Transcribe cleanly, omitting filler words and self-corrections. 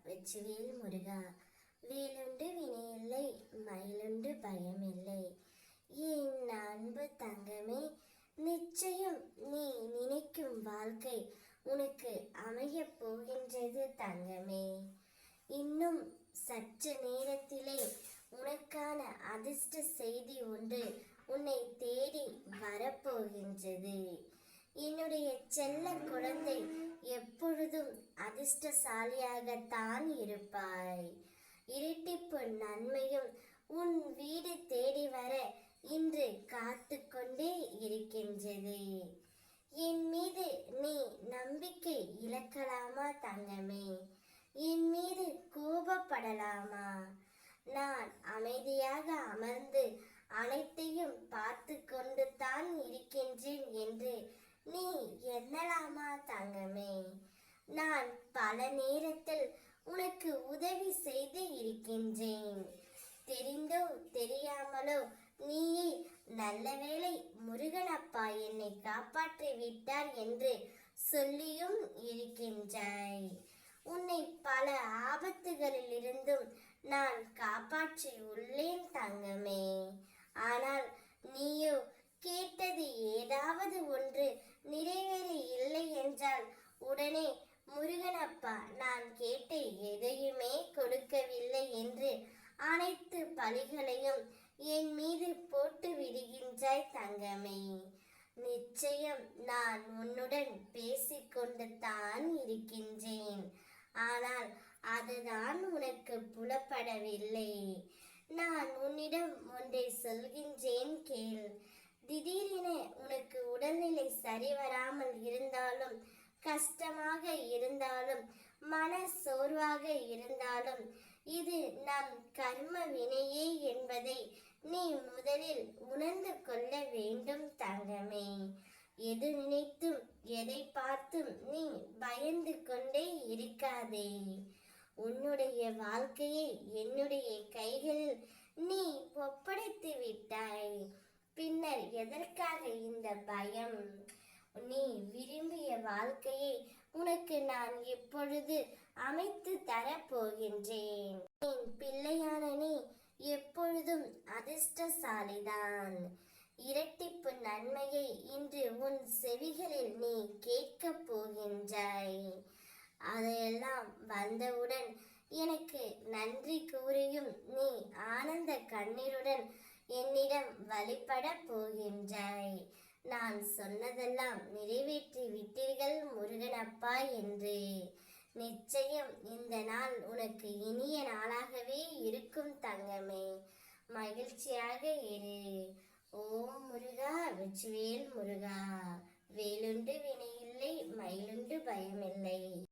வெற்றிவேல் முருகா, வேலுண்டு வினையில்லை, மயிலுண்டு பயமில்லை. என் அன்பு தங்கமே, நிச்சயம் நீ நினைக்கும் வாழ்க்கை உனக்கு அமையப் போகின்றது தங்கமே. இன்னும் சற்று நேரத்திலே உனக்கான அதிர்ஷ்ட செய்தி ஒன்று உன்னை தேடி வரப்போகின்றது. என்னுடைய செல்ல குழந்தை, எப்பொழுதும் அதிர்ஷ்டசாலியாகத்தான் இருப்பாய். இரட்டிப்பு நன்மையும் உன் வீடு தேடி வர இன்று காத்து கொண்டே இருக்கின்றது. என் மீது நீ நம்பிக்கை இழக்கலாமா தங்கமே? என் மீது கோபப்படலாமா? நான் அமைதியாக அமர்ந்து அனைத்தையும் பார்த்து கொண்டு தான் இருக்கின்றேன் என்று நீ எண்ணலாமா தங்கமே? நான் பல நேரத்தில் உனக்கு உதவி செய்து இருக்கின்றேன். தெரிந்தோ தெரியாமலோ நீயே நல்ல வேளை முருகனப்பா என்னை காப்பாற்றி விட்டார் என்று சொல்லியும் இருக்கின்றாய். உன்னை பல ஆபத்துகளிலிருந்தும் நான் காப்பாற்றி உள்ளேன் தங்கமே. ஆனால் நீயோ கேட்டது ஏதாவது ஒன்று நிறைவேற இல்லை என்றால் உடனே முருகனப்பா நான் கேட்ட எதையுமே கொடுக்கவில்லை என்று அனைத்து பழிகளையும் என் மீது போட்டு விடுகின்றாய் தங்கமே. நிச்சயம் நான் உன்னுடன் பேசிக்கொண்டு தான் இருக்கின்றேன். ஆனால் அதுதான் உனக்கு புலப்படவில்லை. நான் உன்னிடம் ஒன்றை சொல்கின்றேன் கேள். திடீரென உனக்கு உடல்நிலை சரிவராமல் இருந்தாலும், கஷ்டமாக இருந்தாலும், மன சோர்வாக இருந்தாலும், இது நம் கர்ம வினையே என்பதை நீ முதலில் உணர்ந்து கொள்ள வேண்டும் தங்கமே. எது நினைத்தும் எதை பார்த்தும் நீ பயந்து கொண்டே இருக்காதே. உன்னுடைய வாழ்க்கையை என்னுடைய கைகளில் நீ ஒப்படைத்து விட்டாய். பின்னர் எதற்காக இந்த பயம்? நீ விரும்பிய வாழ்க்கையை உனக்கு நான் இப்பொழுது அமைத்து தரப்போகின்றேன். என் பிள்ளையான நீ எப்பொழுதும் அதிர்ஷ்டசாலிதான். இரட்டிப்பு நன்மையை இன்று உன் செவிகளில் நீ கேட்கப் போகின்றாய். அதையெல்லாம் வந்தவுடன் எனக்கு நன்றி கூறியும் நீ ஆனந்த கண்ணீருடன் என்னிடம் வழிபட போகின்றாய். நான் சொன்னதெல்லாம் நிறைவேற்றி விட்டீர்கள் முருகனப்பா என்று. நிச்சயம் இந்த நாள் உனக்கு இனிய நாளாகவே இருக்கும் தங்கமே. மகிழ்ச்சியாக இரு. ஓம் முருகா, வெற்றிவேல் முருகா. வேலுண்டு வினையில்லை, மயிலுண்டு பயமில்லை.